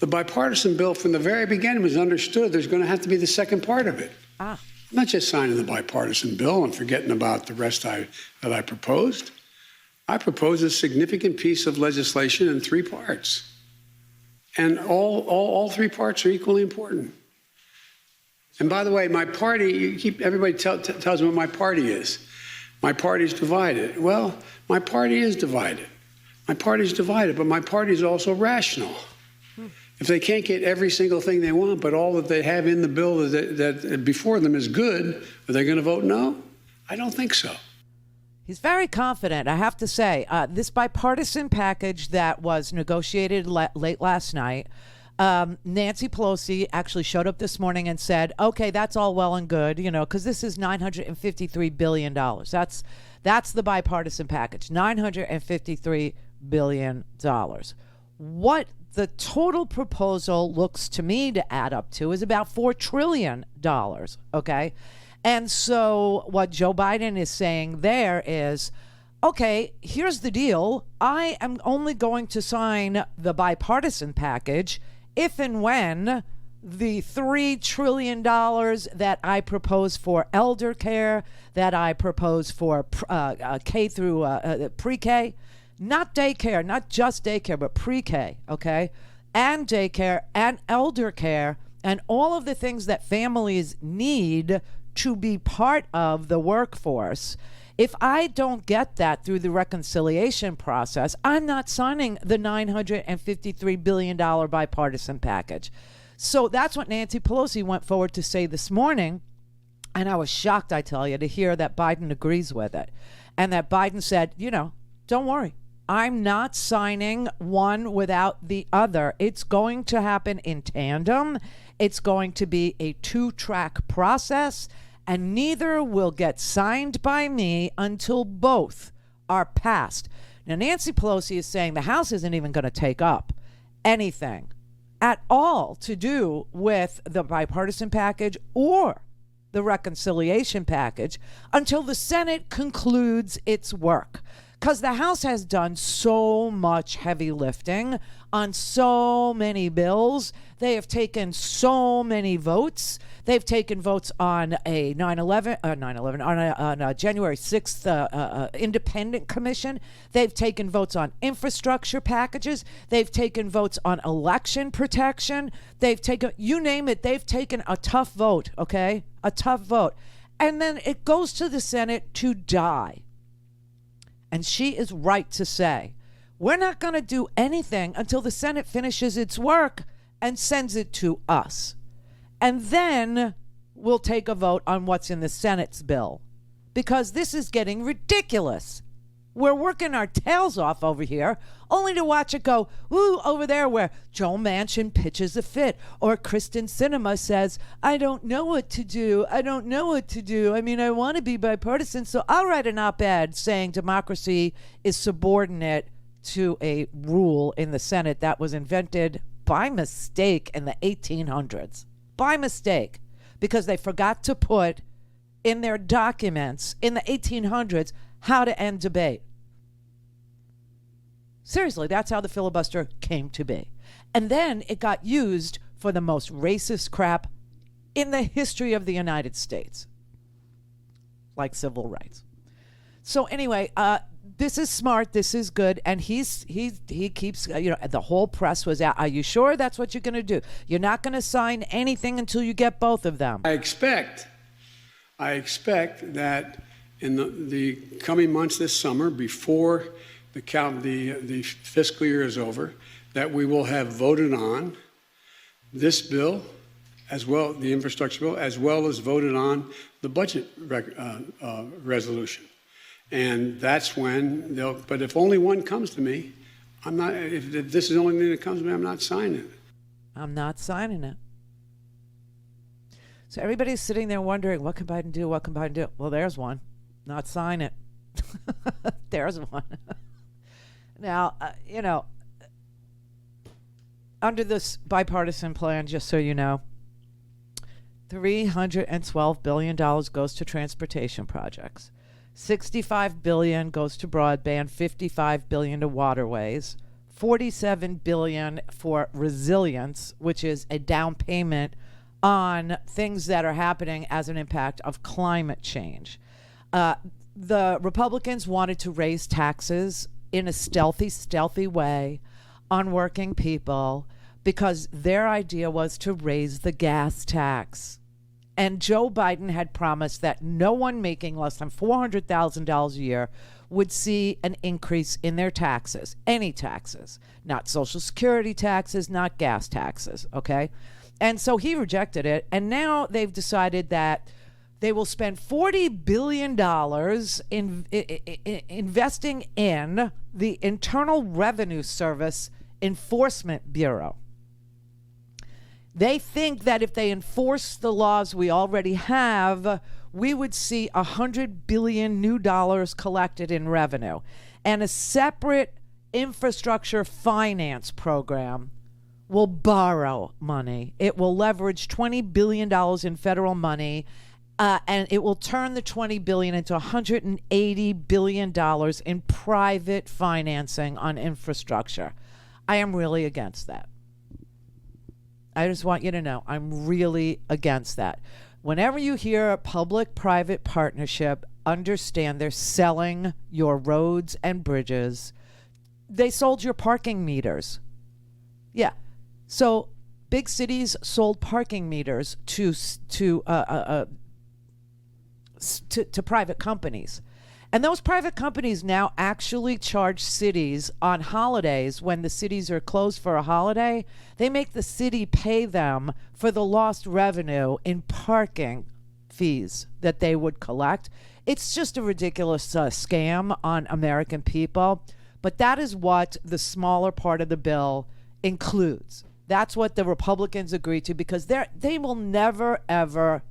The bipartisan bill from the very beginning was understood there's going to have to be the second part of it. I'm not just signing the bipartisan bill and forgetting about the rest that I proposed. I proposed a significant piece of legislation in 3 parts. And all 3 parts are equally important. And by the way, my party, everybody tells me what my party is. My party is divided. Well, my party is divided. My party is divided, but my party is also rational. If they can't get every single thing they want, but all that they have in the bill that before them is good, are they going to vote no? I don't think so. He's very confident, I have to say. This bipartisan package that was negotiated late last night, Nancy Pelosi actually showed up this morning and said, okay, that's all well and good, because this is $953 billion. That's the bipartisan package, $953 billion. What the total proposal looks to me to add up to is about $4 trillion, okay? And so what Joe Biden is saying there is, okay, here's the deal. I am only going to sign the bipartisan package if and when the $3 trillion that I propose for elder care, that I propose for K through pre-K, not daycare, not just daycare, but pre-K, okay, and daycare and elder care and all of the things that families need to be part of the workforce. If I don't get that through the reconciliation process, I'm not signing the $953 billion bipartisan package. So that's what Nancy Pelosi went forward to say this morning. And I was shocked, I tell you, to hear that Biden agrees with it. And that Biden said, don't worry. I'm not signing one without the other. It's going to happen in tandem. It's going to be a 2-track process, and neither will get signed by me until both are passed. Now, Nancy Pelosi is saying the House isn't even going to take up anything at all to do with the bipartisan package or the reconciliation package until the Senate concludes its work. Because the House has done so much heavy lifting on so many bills. They have taken so many votes. They've taken votes on a 9/11, on a January 6th independent commission. They've taken votes on infrastructure packages. They've taken votes on election protection. They've taken, you name it, they've taken a tough vote, okay? A tough vote. And then it goes to the Senate to die. And she is right to say, we're not going to do anything until the Senate finishes its work and sends it to us. And then we'll take a vote on what's in the Senate's bill. Because this is getting ridiculous. We're working our tails off over here, only to watch it go, ooh, over there where Joe Manchin pitches a fit, or Kristen Sinema says, I don't know what to do. I don't know what to do. I mean, I want to be bipartisan, so I'll write an op-ed saying democracy is subordinate to a rule in the Senate that was invented by mistake in the 1800s. By mistake, because they forgot to put in their documents in the 1800s how to end debate. Seriously, that's how the filibuster came to be. And then it got used for the most racist crap in the history of the United States, like civil rights. So anyway, this is smart. This is good. And he keeps, the whole press was out. Are you sure that's what you're going to do? You're not going to sign anything until you get both of them. I expect that in the coming months this summer, before the fiscal year is over, that we will have voted on this bill, as well, the infrastructure bill, as well as voted on the budget resolution. And that's when but if only one comes to me, I'm not, if this is the only thing that comes to me, I'm not signing it. I'm not signing it. So everybody's sitting there wondering, what can Biden do? What can Biden do? Well, there's one. Not sign it. There's one. Now, under this bipartisan plan, just so you know, $312 billion goes to transportation projects. $65 billion goes to broadband, $55 billion to waterways, $47 billion for resilience, which is a down payment on things that are happening as an impact of climate change. The Republicans wanted to raise taxes in a stealthy way on working people because their idea was to raise the gas tax. And Joe Biden had promised that no one making less than $400,000 a year would see an increase in their taxes, any taxes, not Social Security taxes, not gas taxes, okay? And so he rejected it, and now they've decided that they will spend $40 billion in investing in the Internal Revenue Service Enforcement Bureau. They think that if they enforce the laws we already have, we would see $100 billion new dollars collected in revenue and a separate infrastructure finance program will borrow money. It will leverage $20 billion in federal money, and it will turn the $20 billion into $180 billion in private financing on infrastructure. I am really against that. I just want you to know I'm really against that. Whenever you hear a public-private partnership, understand they're selling your roads and bridges. They sold your parking meters. Yeah. So big cities sold parking meters to private companies. And those private companies now actually charge cities on holidays when the cities are closed for a holiday. They make the city pay them for the lost revenue in parking fees that they would collect. It's just a ridiculous scam on American people. But that is what the smaller part of the bill includes. That's what the Republicans agreed to because they will never, ever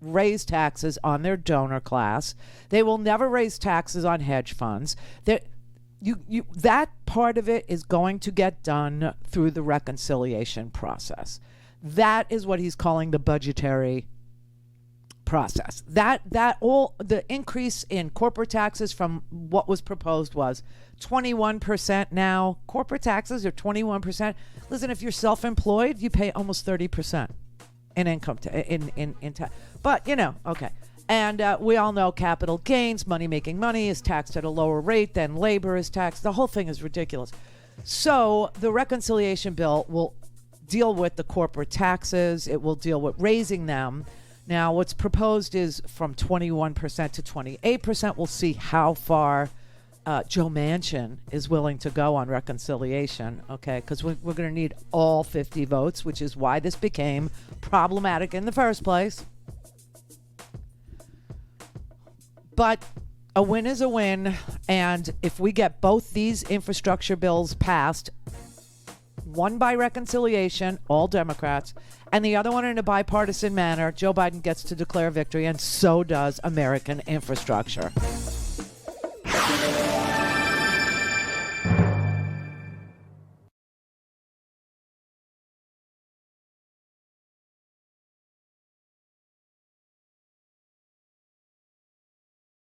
raise taxes on their donor class. They will never raise taxes on hedge funds. That part of it is going to get done through the reconciliation process. That is what he's calling the budgetary process. That all the increase in corporate taxes from what was proposed was 21% now. Corporate taxes are 21%. Listen, if you're self-employed, you pay almost 30% in income in tax. But, okay. And we all know capital gains, money making money, is taxed at a lower rate than labor is taxed. The whole thing is ridiculous. So the reconciliation bill will deal with the corporate taxes. It will deal with raising them. Now, what's proposed is from 21% to 28%. We'll see how far Joe Manchin is willing to go on reconciliation, okay? Because we're going to need all 50 votes, which is why this became problematic in the first place. But a win is a win, and if we get both these infrastructure bills passed, one by reconciliation, all Democrats, and the other one in a bipartisan manner, Joe Biden gets to declare victory, and so does American infrastructure.